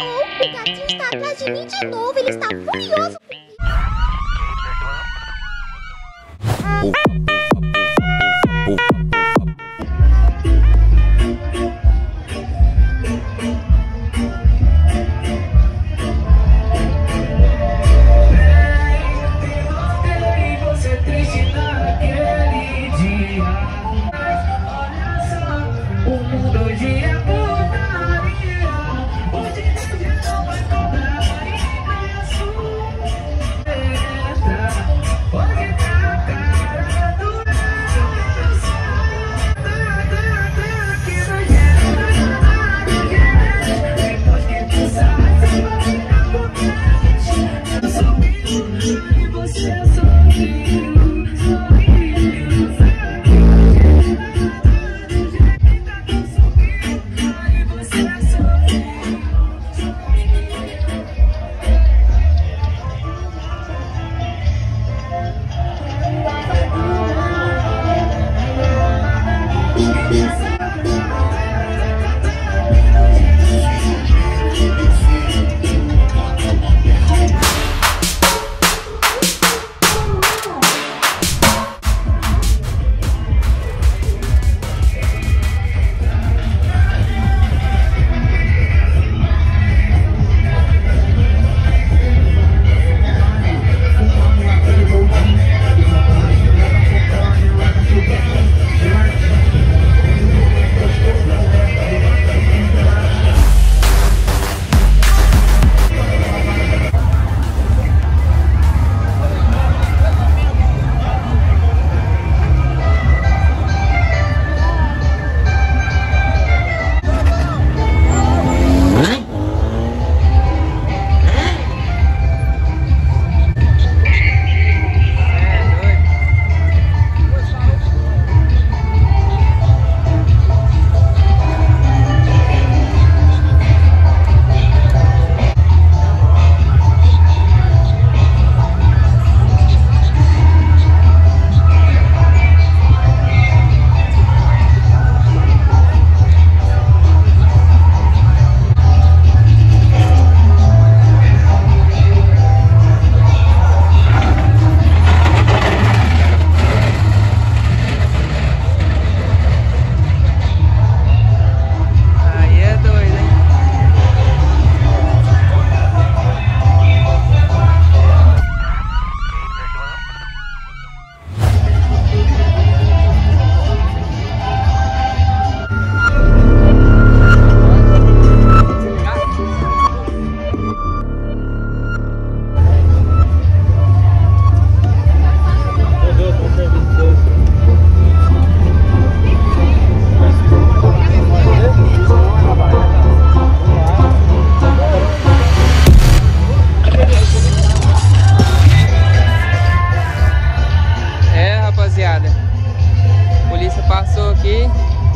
Oh, o gatinho está atrás de mim de novo. Ele está furioso.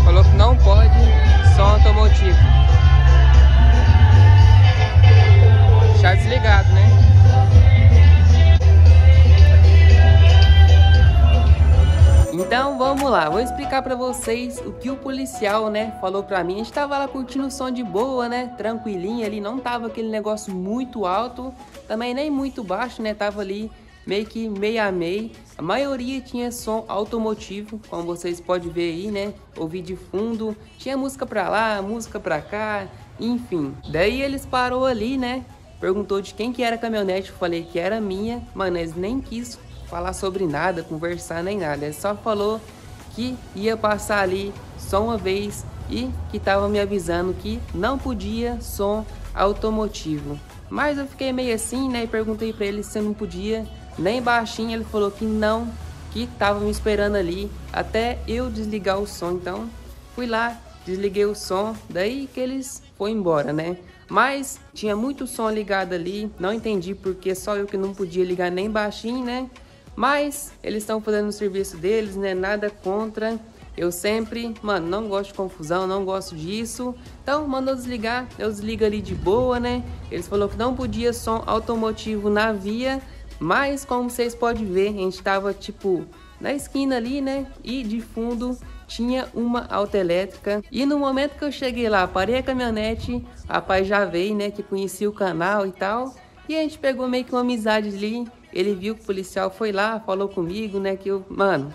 Falou que não pode som automotivo. Deixar desligado, né? Então vamos lá, vou explicar pra vocês o que o policial, né, falou pra mim. A gente tava lá curtindo o som de boa, né, tranquilinho ali, não tava aquele negócio muito alto, também nem muito baixo, né, tava ali meio que meio a meio. A maioria tinha som automotivo, como vocês podem ver aí, né, ouvir de fundo, tinha música pra lá, música pra cá, enfim. Daí eles parou ali, né, perguntou de quem que era a caminhonete, eu falei que era minha, mano, eles nem quis falar sobre nada, conversar nem nada. Ele só falou que ia passar ali só uma vez e que tava me avisando que não podia som automotivo. Mas eu fiquei meio assim, né, e perguntei pra ele se não podia nem baixinho. Ele falou que não, que tava me esperando ali até eu desligar o som. Então fui lá, desliguei o som, daí que eles foram embora, né. Mas tinha muito som ligado ali, não entendi porque só eu que não podia ligar nem baixinho, né. Mas eles estão fazendo o serviço deles, né? Nada contra. Eu sempre, mano, não gosto de confusão, não gosto disso. Então, mandou desligar, eu desligo ali de boa, né? Eles falaram que não podia som automotivo na via. Mas, como vocês podem ver, a gente tava, tipo, na esquina ali, né? E de fundo tinha uma autoelétrica. E no momento que eu cheguei lá, parei a caminhonete, o rapaz já veio, né, que conhecia o canal e tal. E a gente pegou meio que uma amizade ali. Ele viu que o policial foi lá, falou comigo, né, que eu, mano,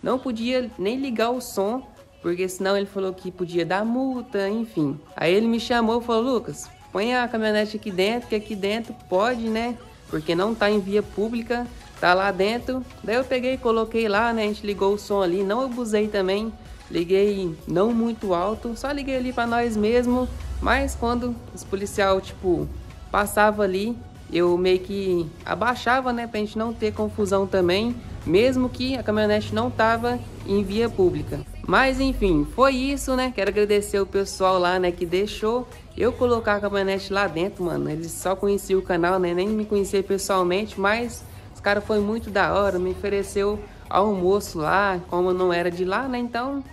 não podia nem ligar o som, porque senão ele falou que podia dar multa, enfim. Aí ele me chamou e falou: Lucas, põe a caminhonete aqui dentro, que aqui dentro pode, né, porque não tá em via pública, tá lá dentro. Daí eu peguei e coloquei lá, né, a gente ligou o som ali, não abusei também, liguei não muito alto, só liguei ali pra nós mesmo. Mas quando os policial, tipo, passava ali, eu meio que abaixava, né, pra gente não ter confusão também, mesmo que a caminhonete não tava em via pública. Mas enfim, foi isso, né? Quero agradecer o pessoal lá, né, que deixou eu colocar a caminhonete lá dentro, mano. Eles só conheciam o canal, né, nem me conheciam pessoalmente, mas os caras foi muito da hora, me ofereceu almoço lá, como eu não era de lá, né, então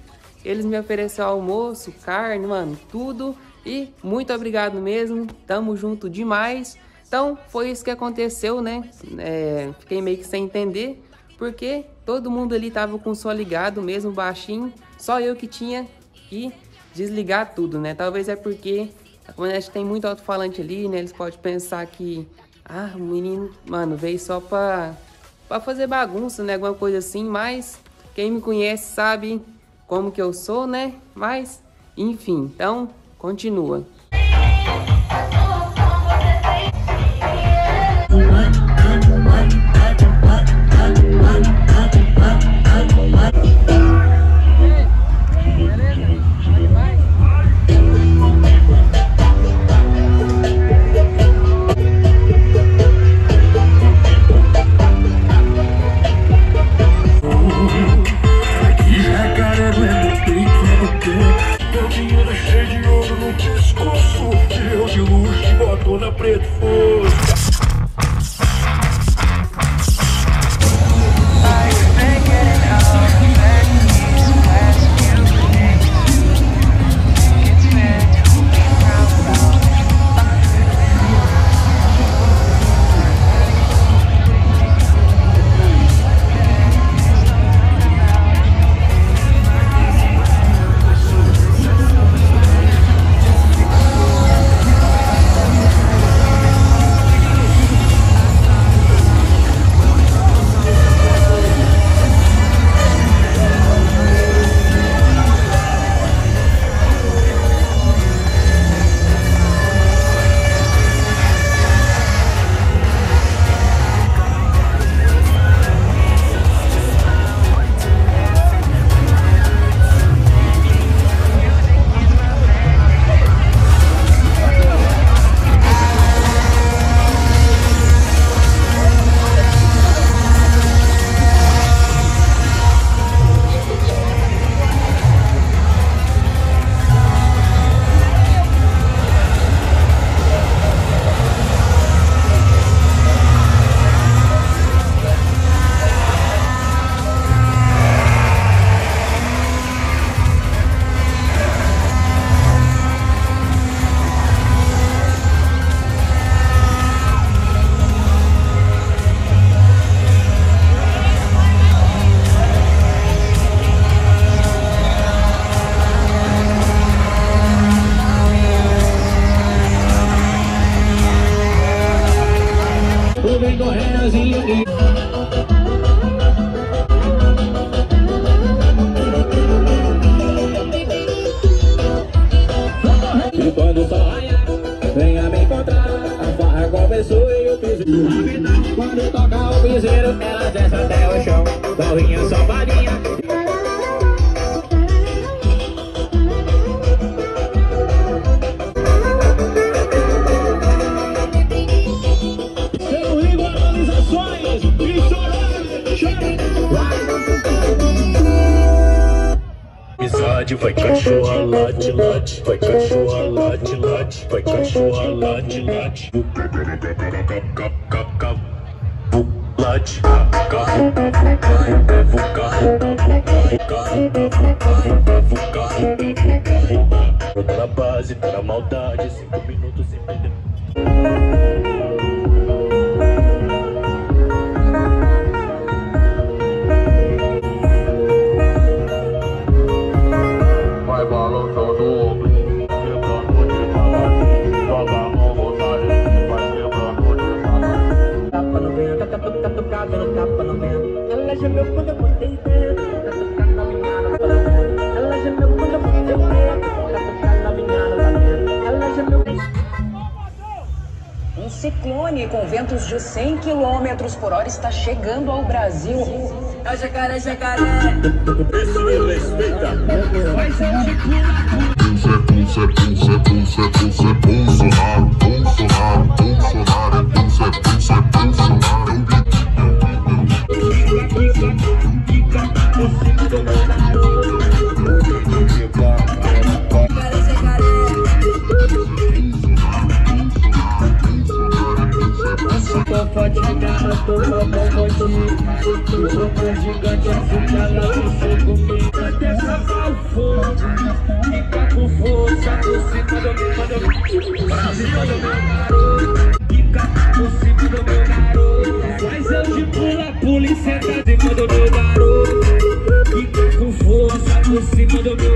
eles me ofereceram almoço, carne, mano, tudo. E muito obrigado mesmo, tamo junto demais. Então foi isso que aconteceu, né? Fiquei meio que sem entender, porque todo mundo ali tava com o som ligado, mesmo baixinho. Só eu que tinha que desligar tudo, né? Talvez é porque a caminhonete tem muito alto-falante ali, né? Eles podem pensar que, ah, o menino, mano, veio só pra fazer bagunça, né? Alguma coisa assim, mas quem me conhece sabe como que eu sou, né? Mas, enfim, então, continua. E quando o sol raiar, venha me encontrar. A farra começou e eu fiz quando toca o piseiro, ela desce até o chão. Novinha safadinha. Sem igualizações e chorando. Amizade vai cachorra late late, vai cachorra late late, vai cachorra late late. Late, carro, na base, tá na maldade, 5 minutos sem perder. gemeu quando eu botei dentro, pra tocar na minha novela. Ela gemeu quando eu botei dentro, pra tocar na minha novela. Ela gemeu. Um ciclone com ventos de 100 km por hora está chegando ao Brasil. É o jacaré, jacaré. Isso me respeita. Faz eu te pular. Bolsonaro, Bolsonaro, Bolsonaro, Bolsonaro. Pode ficar na tua mão, pode ir. O jogo gigante fica lá no seu comigo. Até acabar o fogo, fica com força por cima do meu garoto. Fica por cima do meu garoto. Faz eu de pula, pula e senta em cima do meu garoto. Fica com força por cima do meu